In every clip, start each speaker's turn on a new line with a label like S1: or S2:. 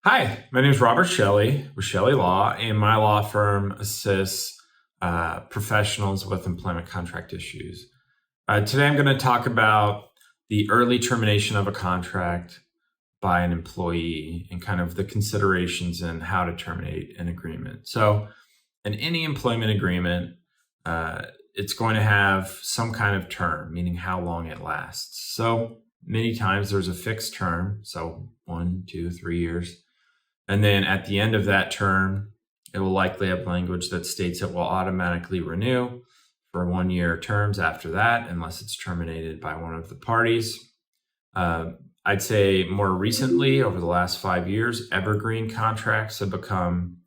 S1: Hi, my name is Robert Chelle with Chelle Law, and my law firm assists professionals with employment contract issues. Today, I'm going to talk about the early termination of a contract by an employee and kind of the considerations and how to terminate an agreement. So, in any employment agreement, it's going to have some kind of term, meaning how long it lasts. So, many times there's a fixed term, so 1, 2, 3 years. And then at the end of that term, it will likely have language that states it will automatically renew for 1-year terms after that, unless it's terminated by one of the parties. I'd say more recently, over the last 5 years, Evergreen contracts have become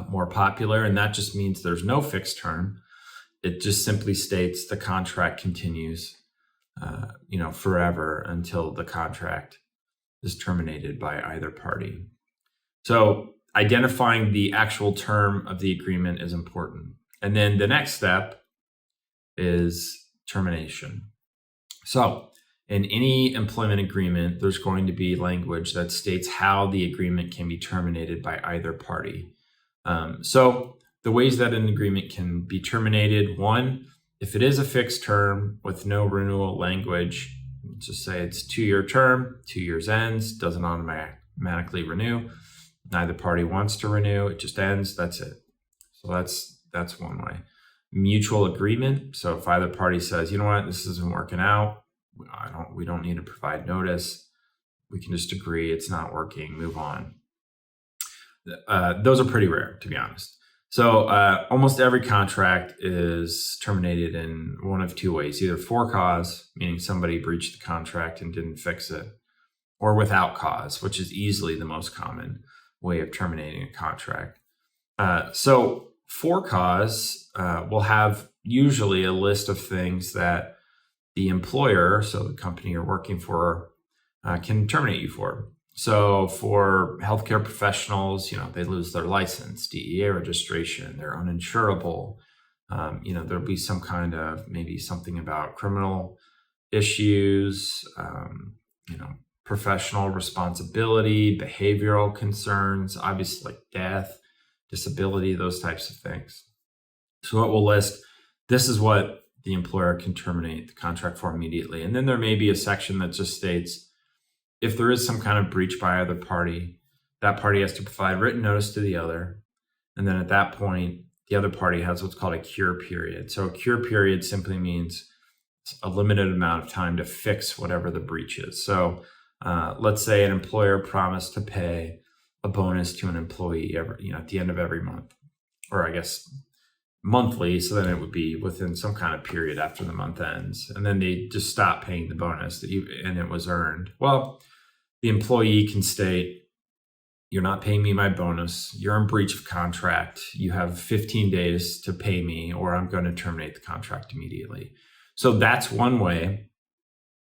S1: more popular, and that just means there's no fixed term. It just simply states the contract continues, forever until the contract is terminated by either party. So identifying the actual term of the agreement is important. And then the next step is termination. So in any employment agreement, there's going to be language that states how the agreement can be terminated by either party. So the ways that an agreement can be terminated: one, if it is a fixed term with no renewal language, let's just say it's 2-year term, 2 years ends, doesn't automatically renew. Neither party wants to renew, it just ends, that's it. So that's one way. Mutual agreement. So if either party says, you know what, this isn't working out, we don't need to provide notice, we can just agree it's not working, move on. Those are pretty rare, to be honest. So almost every contract is terminated in one of two ways: either for cause, meaning somebody breached the contract and didn't fix it, or without cause, which is easily the most common way of terminating a contract. So for cause will have usually a list of things that the employer, so the company you're working for, can terminate you for. So for healthcare professionals, they lose their license, DEA registration, they're uninsurable. There'll be some kind of, maybe something about criminal issues, professional responsibility, behavioral concerns, obviously like death, disability, those types of things. So it will list, this is what the employer can terminate the contract for immediately. And then there may be a section that just states, if there is some kind of breach by either party, that party has to provide written notice to the other. And then at that point, the other party has what's called a cure period. So a cure period simply means a limited amount of time to fix whatever the breach is. So let's say an employer promised to pay a bonus to an employee at the end of every month, or I guess monthly. So then it would be within some kind of period after the month ends, and then they just stop paying the bonus and it was earned. Well, the employee can state, you're not paying me my bonus, you're in breach of contract, you have 15 days to pay me, or I'm going to terminate the contract immediately. So that's one way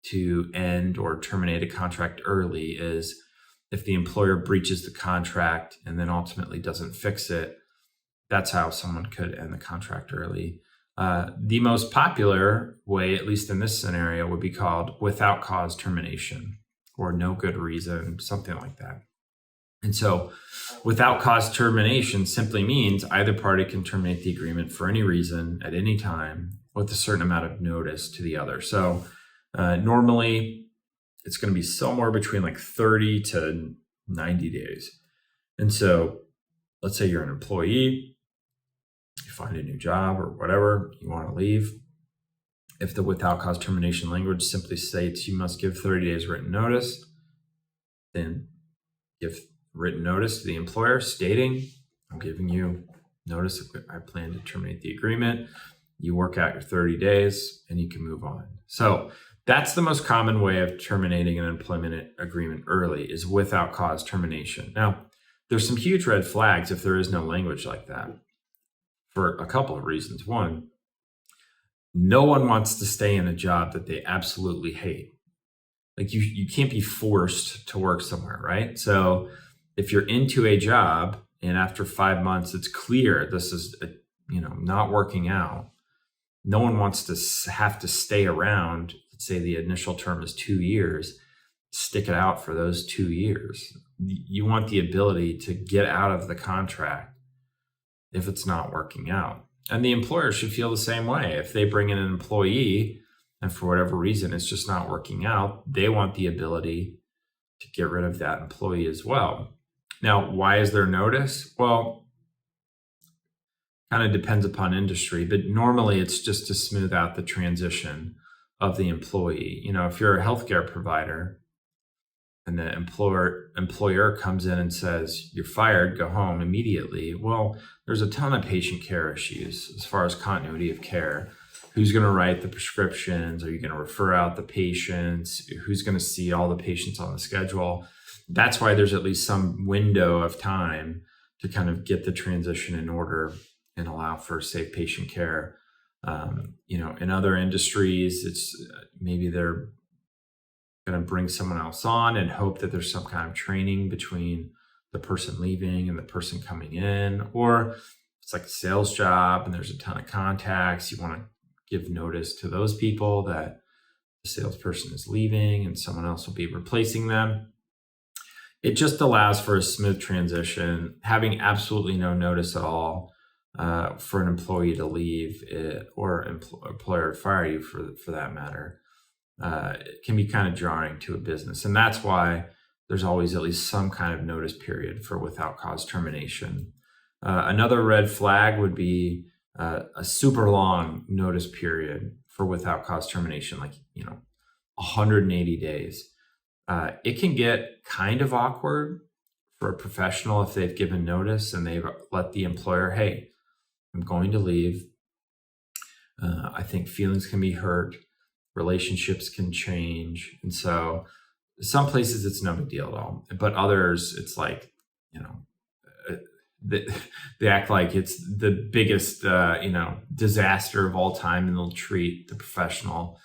S1: to end or terminate a contract early, is if the employer breaches the contract and then ultimately doesn't fix it. That's how someone could end the contract early. The most popular way, at least in this scenario, would be called without cause termination, or no good reason, something like that. And so without cause termination simply means either party can terminate the agreement for any reason at any time with a certain amount of notice to the other. So normally it's going to be somewhere between like 30 to 90 days. And so let's say you're an employee, you find a new job or whatever, you want to leave. If the without cause termination language simply states you must give 30 days written notice, then give written notice to the employer stating, I'm giving you notice, I plan to terminate the agreement. You work out your 30 days and you can move on. So that's the most common way of terminating an employment agreement early, is without cause termination. Now, there's some huge red flags if there is no language like that, for a couple of reasons. One, no one wants to stay in a job that they absolutely hate. Like you can't be forced to work somewhere, right? So if you're into a job and after 5 months it's clear this is not working out, no one wants to have to stay around. Let's say the initial term is 2 years, stick it out for those 2 years. You want the ability to get out of the contract if it's not working out. And the employer should feel the same way. If they bring in an employee and for whatever reason it's just not working out, they want the ability to get rid of that employee as well. Now, why is there notice? Well, kind of depends upon industry, but normally it's just to smooth out the transition of the employee. If you're a healthcare provider and the employer comes in and says, you're fired, go home immediately. Well, there's a ton of patient care issues as far as continuity of care. Who's going to write the prescriptions? Are you going to refer out the patients? Who's going to see all the patients on the schedule? That's why there's at least some window of time to kind of get the transition in order and allow for safe patient care. In other industries, it's maybe they're going to bring someone else on and hope that there's some kind of training between the person leaving and the person coming in, or it's like a sales job and there's a ton of contacts. You want to give notice to those people that the salesperson is leaving and someone else will be replacing them. It just allows for a smooth transition. Having absolutely no notice at all for an employee to leave or employer to fire you for that matter, it can be kind of jarring to a business. And that's why there's always at least some kind of notice period for without cause termination. Another red flag would be a super long notice period for without cause termination, like 180 days. It can get kind of awkward for a professional if they've given notice and they've let the employer, hey, I'm going to leave. I think feelings can be hurt, relationships can change. And so some places it's no big deal at all, but others it's like, they act like it's the biggest, disaster of all time, and they'll treat the professional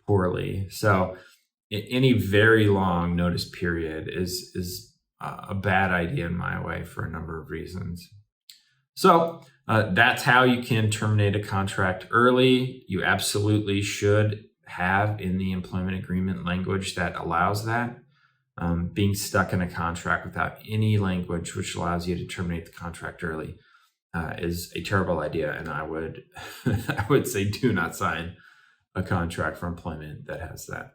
S1: poorly. So any very long notice period is a bad idea in my way for a number of reasons. So that's how you can terminate a contract early. You absolutely should have in the employment agreement language that allows that. Being stuck in a contract without any language which allows you to terminate the contract early is a terrible idea. And I would say do not sign a contract for employment that has that.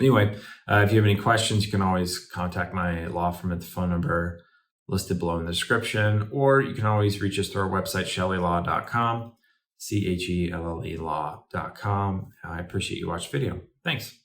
S1: Anyway, if you have any questions, you can always contact my law firm at the phone number listed below in the description, or you can always reach us through our website, chellelaw.com, CHELLE law.com. I appreciate you watching the video. Thanks.